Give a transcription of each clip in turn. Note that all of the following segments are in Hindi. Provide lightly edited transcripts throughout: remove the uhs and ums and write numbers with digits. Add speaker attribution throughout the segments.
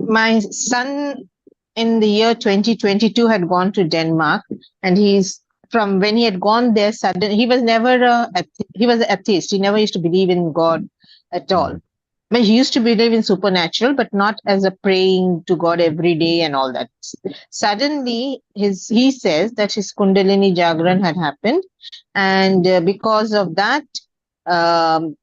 Speaker 1: My son in the year 2022 had gone to Denmark, and from when he had gone there, he was never he was an atheist. He never used to believe in God at all. But he used to believe in supernatural, but not as a praying to God every day and all that. Suddenly, he says that his Kundalini Jagran had happened, and because of that, um,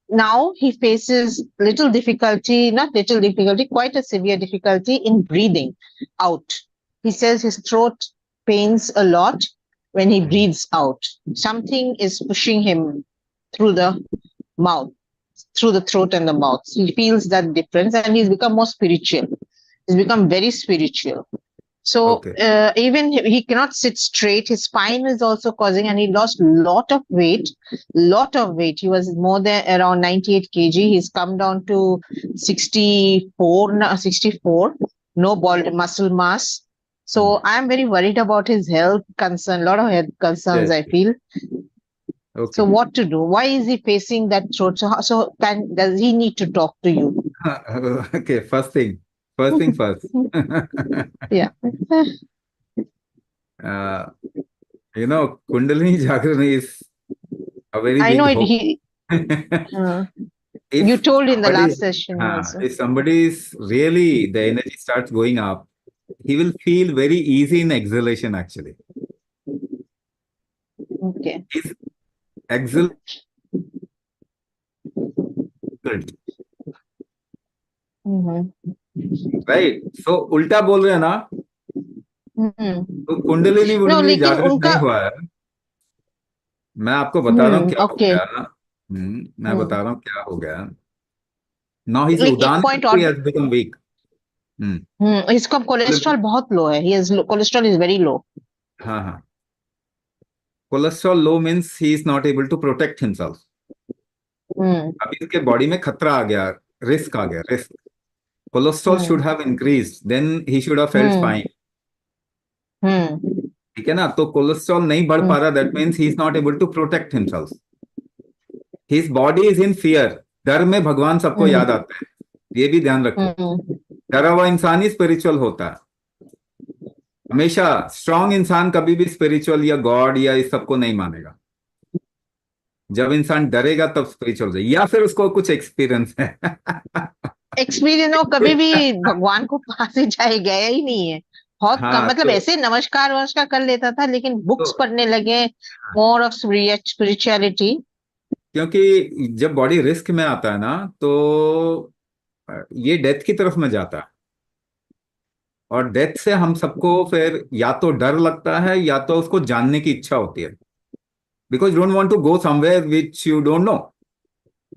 Speaker 1: now he faces little difficulty, not little difficulty, quite a severe difficulty in breathing out. He says his throat pains a lot when he breathes out. Something is pushing him through the mouth, through the throat and the mouth. He feels that difference, and he's become more spiritual. He's become very spiritual. So even he cannot sit straight. His spine is also causing, and he lost lot of weight. He was more than around 98 kg. He's come down to 64, 64. No muscle mass. So I'm very worried about his health concern. A lot of health concerns, I feel. So what to do? Why is he facing that throat? Does he need to talk to you?
Speaker 2: Okay, first thing first.
Speaker 1: Yeah.
Speaker 2: Kundalini Jagran is a very
Speaker 1: I
Speaker 2: big
Speaker 1: know
Speaker 2: hope.
Speaker 1: You told in the last session also.
Speaker 2: If somebody is really, the energy starts going up, he will feel very easy in exhalation actually.
Speaker 1: Okay.
Speaker 2: His exhalation. Right. So उल्टा बोल रहे हैं ना, तो कुंडलिनी वुंडलिनी जागृत नहीं हुआ है. मैं आपको बता रहा हूँ क्या हो गया. मैं बता रहा हूँ क्या हो गया. Now his Udan has become weak.
Speaker 1: इसका कोलेस्ट्रॉल बहुत लो है. Cholesterol is very low.
Speaker 2: हाँ. Cholesterol low means he is not able to protect himself. अभी इसके बॉडी में खतरा आ गया, रिस्क आ गया, risk. Cholesterol should have increased, then he should have felt fine. ठीक है ना. तो कोलेस्ट्रॉल नहीं बढ़ पा रहा, that means he is not able to protect himself. His body is in fear. डर में भगवान सबको याद आता है, ये भी ध्यान रखो. डरा हुआ इंसान ही स्पिरिचुअल होता है हमेशा. स्ट्रॉन्ग इंसान कभी भी स्पिरिचुअल या गॉड या इस सबको नहीं मानेगा. जब इंसान डरेगा तब स्पिरिचुअल है, या फिर उसको कुछ एक्सपीरियंस है.
Speaker 1: एक्सपीरियंस कभी भी भगवान को पास ही जाए गया ही नहीं है. बहुत कम. मतलब ऐसे नमस्कार कर लेता था, लेकिन बुक्स पढ़ने लगे, मोर ऑफ स्पिरिचुअलिटी.
Speaker 2: क्योंकि जब बॉडी रिस्क में आता है ना, तो ये डेथ की तरफ में जाता है, और डेथ से हम सबको फिर या तो डर लगता है या तो उसको जानने की इच्छा होती है. Because you don't want to go somewhere which you don't know,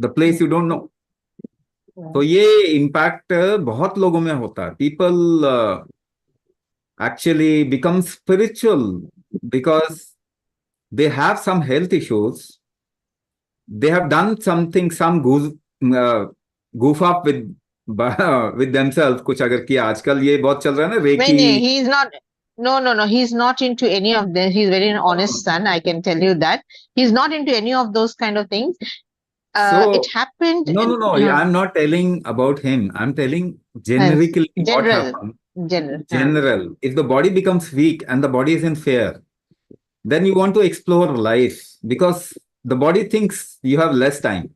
Speaker 2: the place you don't know. तो ये इम्पैक्ट बहुत लोगों में होता है. People actually become spiritual because they have some health issues. They have done something, some goof up with themselves. कुछ अगर किया, आजकल ये बहुत चल रहा है ना, रेकी.
Speaker 1: नहीं, he is not. No, he's not into any of them. He's very honest son, I can tell you that. He's not into any of those kind of things. It happened.
Speaker 2: No. I'm not telling about him. I'm telling generically what happened. General. If the body becomes weak and the body is in fear, then you want to explore life, because the body thinks you have less time.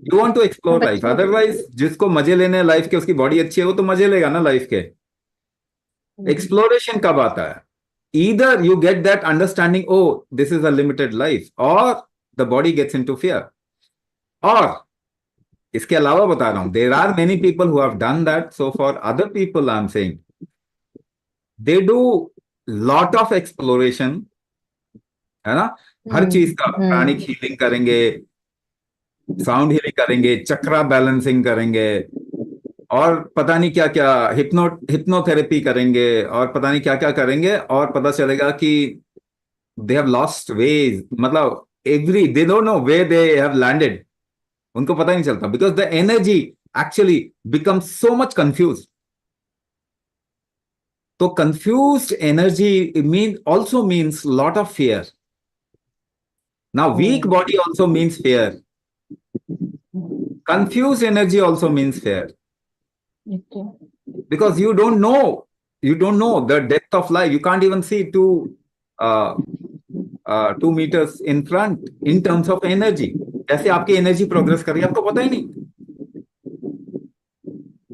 Speaker 2: You want to explore life. Otherwise, जिसको मजे लेने लाइफ के, उसकी बॉडी अच्छी है, वो तो मजे लेगा ना लाइफ के. एक्सप्लोरेशन कब आता है? Either you get that understanding, oh, this is a limited life, or the body gets into fear. और इसके अलावा बता रहा हूं, there are many people who have done that. So for other people, I'm saying they do lot of exploration, है ना. हर चीज का प्राणिक हीलिंग करेंगे, साउंड हीलिंग करेंगे, चक्रा बैलेंसिंग करेंगे, और पता नहीं क्या क्या, हिप्नोथेरेपी करेंगे, और पता नहीं क्या क्या करेंगे, और पता चलेगा कि दे हैव लॉस्ट वेज. मतलब they don't know where they have landed. उनको पता नहीं चलता, because the energy actually becomes so much confused. तो confused energy also means lot of fear. Now, weak body also means fear. Confused energy also means fear.
Speaker 1: Okay.
Speaker 2: because you don't know the depth of life. You can't even see uh, 2 meters in front in terms of energy. कैसे आपकी एनर्जी प्रोग्रेस कर रही है आपको पता ही नहीं,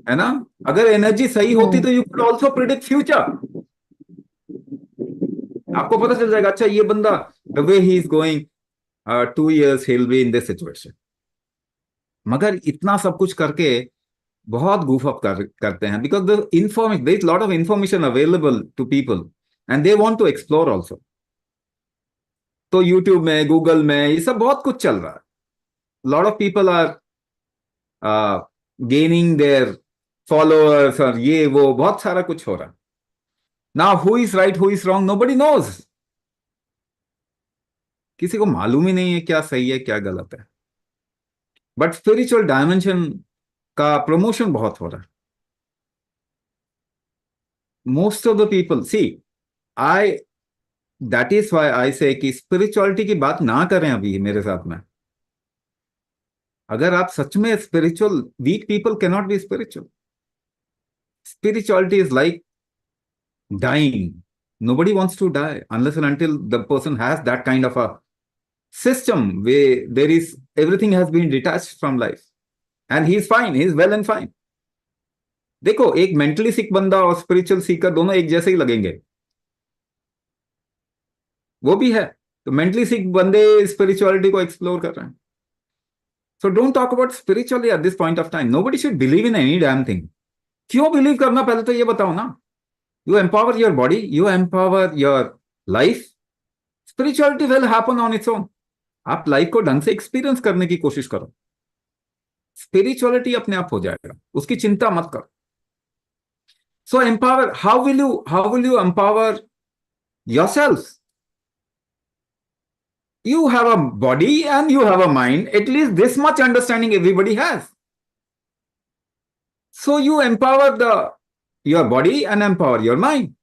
Speaker 2: है ना? अगर एनर्जी सही होती तो you could also predict future. आपको पता चल जाएगा, अच्छा ये बंदा the way he is going 2 years he will be in this situation. मगर इतना सब कुछ करके बहुत goof up करते हैं, because the information, there is lot of information available to people and they want to explore also। तो YouTube में, गूगल में ये सब बहुत कुछ चल रहा है। lot of people are gaining their followers और ये वो बहुत सारा कुछ हो रहा है। now who is right, who is wrong, nobody knows। किसी को मालूम ही नहीं है क्या सही है क्या गलत है। बट स्पिरिचुअल डायमेंशन का प्रमोशन बहुत हो रहा है। Most of the people see, I that is why I से कि स्पिरिचुअलिटी की बात ना करें अभी मेरे साथ में। अगर आप सच में spiritual, weak people can not be spiritual. Spirituality is like dying. Nobody wants to die unless and until the person has that kind of a system where there is everything has been detached from life and he is fine, he is well and fine। देखो, एक मेंटली सिक बंदा और स्पिरिचुअल सीकर दोनों एक जैसे ही लगेंगे, वो भी है। तो मेंटली सिक बंदे स्पिरिचुअलिटी को एक्सप्लोर कर रहे हैं। So don't talk about spiritually at this point of time. Nobody should believe in any damn thing. क्यों बिलीव करना, पहले तो ये बताओ ना। You empower your body, you empower your life, spirituality will happen on its own. आप लाइफ को ढंग से एक्सपीरियंस करने की कोशिश करो, स्पिरिचुअलिटी अपने आप हो जाएगा, उसकी चिंता मत करो। So empower, how will you empower yourself? You have a body and you have a mind, at least this much understanding everybody has। So you empower your body and empower your mind।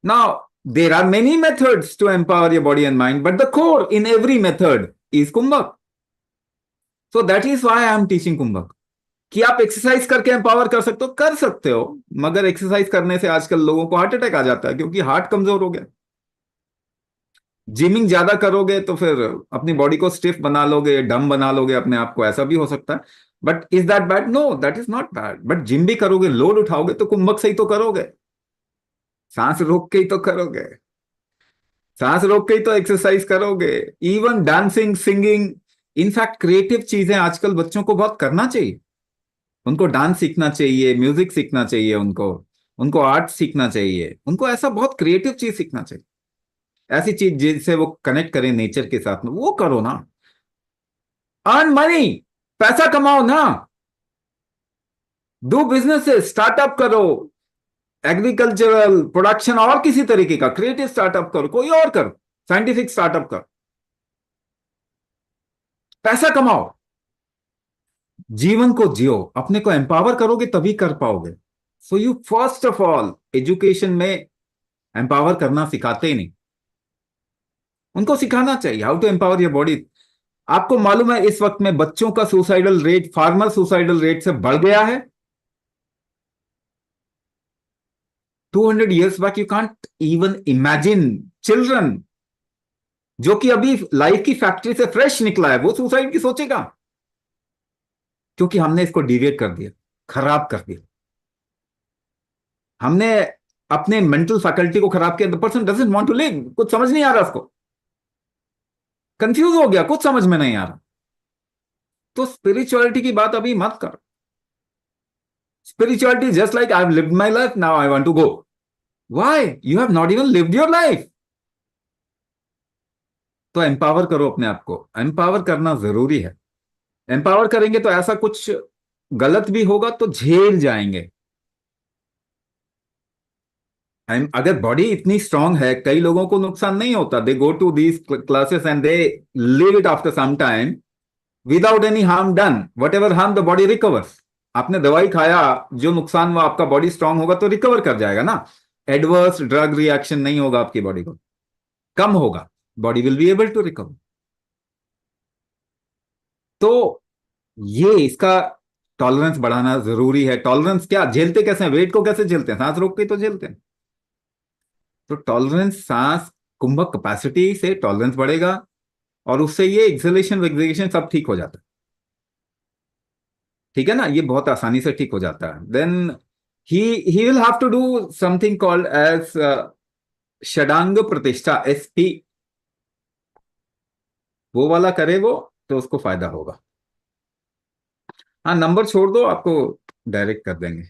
Speaker 2: Now there are many methods to empower your body and mind, but the core in every method is कुंभक। So that is why I am teaching कुंभक। कि आप एक्सरसाइज करके एम्पावर कर सकते हो, मगर एक्सरसाइज करने से आजकल लोगों को हार्ट अटैक आ जाता है क्योंकि हार्ट कमजोर हो गया। जिमिंग ज्यादा करोगे तो फिर अपनी बॉडी को स्टिफ बना लोगे, डम बना लोगे अपने आप को, ऐसा भी हो सकता है। But is that bad? No, that is not bad. But gym भी करोगे, लोड उठाओगे तो कुंभक से ही तो करोगे, सांस रोक के ही तो करोगे, सांस रोक के ही तो एक्सरसाइज करोगे। Even dancing, singing, in fact creative चीजें आजकल बच्चों को बहुत करना चाहिए। उनको डांस सीखना चाहिए, म्यूजिक सीखना चाहिए, उनको उनको आर्ट सीखना चाहिए, उनको ऐसा बहुत क्रिएटिव चीज सीखना चाहिए। ऐसी चीज जिससे वो कनेक्ट करें नेचर के साथ में, वो करो ना। अर्न मनी, पैसा कमाओ ना। डू बिजनेसेस, स्टार्टअप करो, एग्रीकल्चरल प्रोडक्शन और किसी तरीके का क्रिएटिव स्टार्टअप करो, कोई और करो, साइंटिफिक स्टार्टअप करो, पैसा कमाओ, जीवन को जियो। अपने को एम्पावर करोगे तभी कर पाओगे। So you first of all education में एम्पावर करना सिखाते ही नहीं, उनको सिखाना चाहिए how to empower your body. आपको मालूम है इस वक्त में बच्चों का suicidal rate, farmer suicidal rate से बढ़ गया है। 200 years back you can't even imagine children जो कि अभी लाइफ की फैक्ट्री से फ्रेश निकला है, वो सुसाइड की सोचेगा? क्योंकि हमने इसको डिविएट कर दिया, खराब कर दिया। हमने अपने मेंटल फैकल्टी को खराब किया। The person doesn't want to live. कुछ समझ नहीं आ रहा उसको, कंफ्यूज हो गया, कुछ समझ में नहीं आ रहा। तो स्पिरिचुअलिटी की बात अभी मत कर। Spirituality just like I have lived my life, now I want to go. Why? You have not even lived your life. तो एम्पावर करो अपने आप को। एम्पावर करना जरूरी है। एम्पावर करेंगे तो ऐसा कुछ गलत भी होगा तो झेल जाएंगे। अगर बॉडी इतनी स्ट्रांग है, कई लोगों को नुकसान नहीं होता। They go to these classes and they leave it after some time without any harm done. Whatever harm the body recovers. आपने दवाई खाया, जो नुकसान हुआ, आपका बॉडी स्ट्रांग होगा तो रिकवर कर जाएगा ना। एडवर्स ड्रग रिएक्शन नहीं होगा आपकी बॉडी को, कम होगा, body will be able to recover. तो ये इसका टॉलरेंस बढ़ाना जरूरी है। टॉलरेंस क्या, झेलते कैसे हैं, वेट को कैसे झेलते हैं, सांस रोक के ही तो झेलते हैं। तो टॉलरेंस, सांस, कुंभक कैपेसिटी से टॉलरेंस बढ़ेगा और उससे ये एक्सलेशन वेक्सेशन सब ठीक हो जाता है। ठीक है ना, ये बहुत आसानी से ठीक हो जाता है। Then he will have to do something called as षडांग प्रतिष्ठा, SP, वो वाला करे वो, तो उसको फायदा होगा। हाँ, नंबर छोड़ दो, आपको डायरेक्ट कर देंगे।